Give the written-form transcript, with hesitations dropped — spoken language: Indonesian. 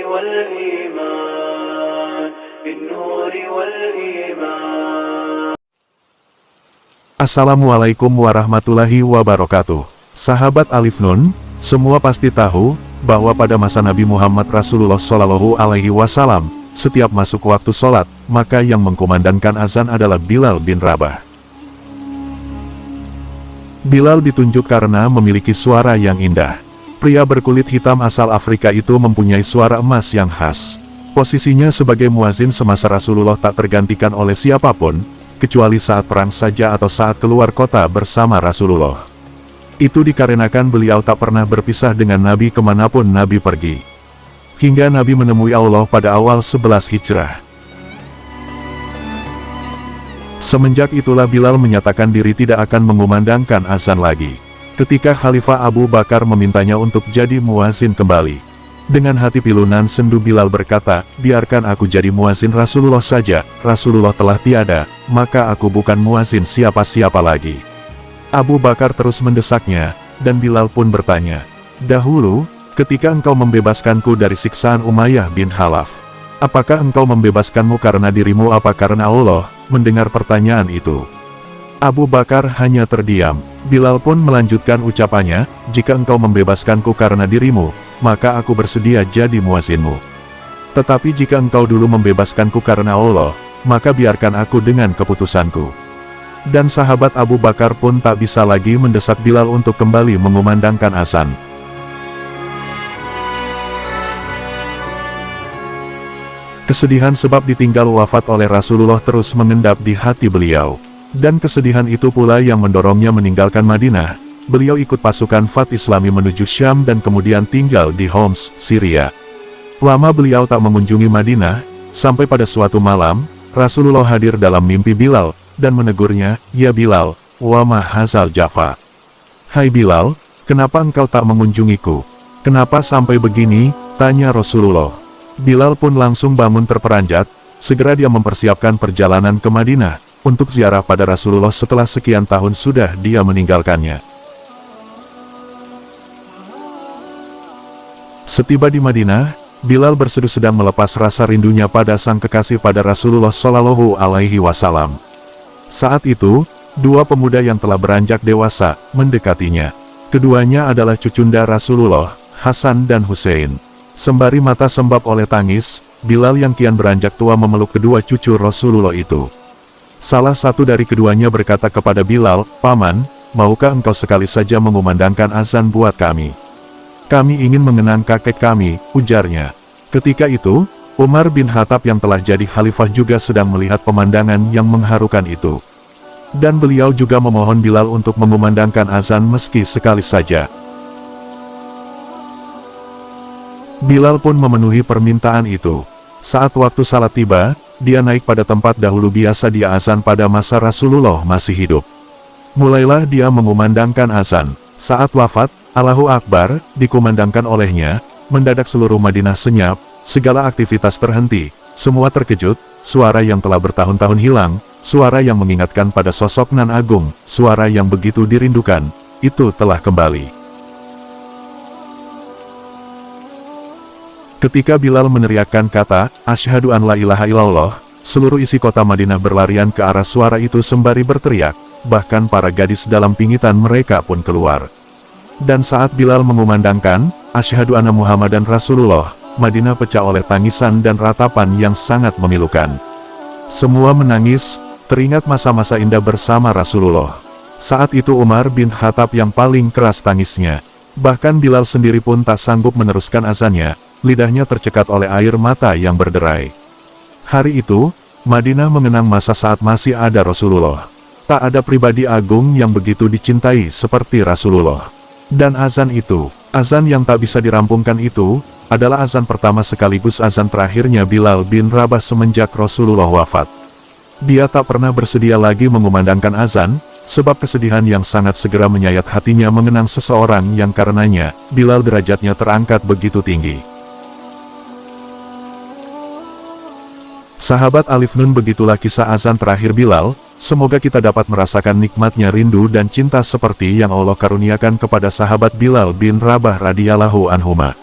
والإيمان بالنور والإيمان. Assalamualaikum warahmatullahi wabarakatuh. Sahabat Alif Nun, semua pasti tahu bahwa pada masa Nabi Muhammad Rasulullah Shallallahu Alaihi Wasallam, setiap masuk waktu sholat, maka yang mengkumandangkan azan adalah Bilal bin Rabah. Bilal ditunjuk karena memiliki suara yang indah. Pria berkulit hitam asal Afrika itu mempunyai suara emas yang khas. Posisinya sebagai muazin semasa Rasulullah tak tergantikan oleh siapapun, kecuali saat perang saja atau saat keluar kota bersama Rasulullah. Itu dikarenakan beliau tak pernah berpisah dengan Nabi kemanapun Nabi pergi. Hingga Nabi menemui Allah pada awal 11 Hijrah. Semenjak itulah Bilal menyatakan diri tidak akan mengumandangkan azan lagi. Ketika Khalifah Abu Bakar memintanya untuk jadi muazin kembali. Dengan hati pilunan sendu Bilal berkata, biarkan aku jadi muazin Rasulullah saja, Rasulullah telah tiada, maka aku bukan muazin siapa-siapa lagi. Abu Bakar terus mendesaknya, dan Bilal pun bertanya, dahulu, ketika engkau membebaskanku dari siksaan Umayyah bin Khalaf, apakah engkau membebaskanmu karena dirimu apa karena Allah? Mendengar pertanyaan itu, Abu Bakar hanya terdiam. Bilal pun melanjutkan ucapannya, jika engkau membebaskanku karena dirimu, maka aku bersedia jadi muazinmu. Tetapi jika engkau dulu membebaskanku karena Allah, maka biarkan aku dengan keputusanku. Dan sahabat Abu Bakar pun tak bisa lagi mendesak Bilal untuk kembali mengumandangkan azan. Kesedihan sebab ditinggal wafat oleh Rasulullah terus mengendap di hati beliau. Dan kesedihan itu pula yang mendorongnya meninggalkan Madinah. Beliau ikut pasukan Fath Islami menuju Syam dan kemudian tinggal di Homs, Syria. Lama beliau tak mengunjungi Madinah, sampai pada suatu malam, Rasulullah hadir dalam mimpi Bilal, dan menegurnya, ya Bilal, wa ma hazal Jafa. Hai Bilal, kenapa engkau tak mengunjungiku? Kenapa sampai begini? Tanya Rasulullah. Bilal pun langsung bangun terperanjat, segera dia mempersiapkan perjalanan ke Madinah, untuk ziarah pada Rasulullah setelah sekian tahun sudah dia meninggalkannya. Setiba di Madinah, Bilal bersedu sedang melepas rasa rindunya pada sang kekasih pada Rasulullah Shallallahu Alaihi Wasallam. Saat itu, dua pemuda yang telah beranjak dewasa, mendekatinya. Keduanya adalah cucunda Rasulullah, Hasan dan Hussein. Sembari mata sembab oleh tangis, Bilal yang kian beranjak tua memeluk kedua cucu Rasulullah itu. Salah satu dari keduanya berkata kepada Bilal, Paman, maukah engkau sekali saja mengumandangkan azan buat kami? Kami ingin mengenang kakek kami, ujarnya. Ketika itu, Umar bin Khattab yang telah jadi khalifah juga sedang melihat pemandangan yang mengharukan itu. Dan beliau juga memohon Bilal untuk mengumandangkan azan meski sekali saja. Bilal pun memenuhi permintaan itu. Saat waktu salat tiba, dia naik pada tempat dahulu biasa dia azan pada masa Rasulullah masih hidup. Mulailah dia mengumandangkan azan. Saat wafat, Allahu Akbar, dikumandangkan olehnya, mendadak seluruh Madinah senyap, segala aktivitas terhenti, semua terkejut, suara yang telah bertahun-tahun hilang, suara yang mengingatkan pada sosok nan agung, suara yang begitu dirindukan, itu telah kembali. Ketika Bilal meneriakkan kata, Asyhadu an la ilaha illallah, seluruh isi kota Madinah berlarian ke arah suara itu sembari berteriak, bahkan para gadis dalam pingitan mereka pun keluar. Dan saat Bilal mengumandangkan, Asyhadu anna Muhammadan Rasulullah, Madinah pecah oleh tangisan dan ratapan yang sangat memilukan. Semua menangis, teringat masa-masa indah bersama Rasulullah. Saat itu Umar bin Khattab yang paling keras tangisnya. Bahkan Bilal sendiri pun tak sanggup meneruskan azannya. Lidahnya tercekat oleh air mata yang berderai. Hari itu, Madinah mengenang masa saat masih ada Rasulullah. Tak ada pribadi agung yang begitu dicintai seperti Rasulullah. Dan azan itu, azan yang tak bisa dirampungkan itu, adalah azan pertama sekaligus azan terakhirnya Bilal bin Rabah semenjak Rasulullah wafat. Dia tak pernah bersedia lagi mengumandangkan azan, sebab kesedihan yang sangat segera menyayat hatinya mengenang seseorang yang karenanya, Bilal derajatnya terangkat begitu tinggi. Sahabat Alif Nun, begitulah kisah azan terakhir Bilal. Semoga kita dapat merasakan nikmatnya rindu dan cinta seperti yang Allah karuniakan kepada sahabat Bilal bin Rabah radhiyallahu anhuma.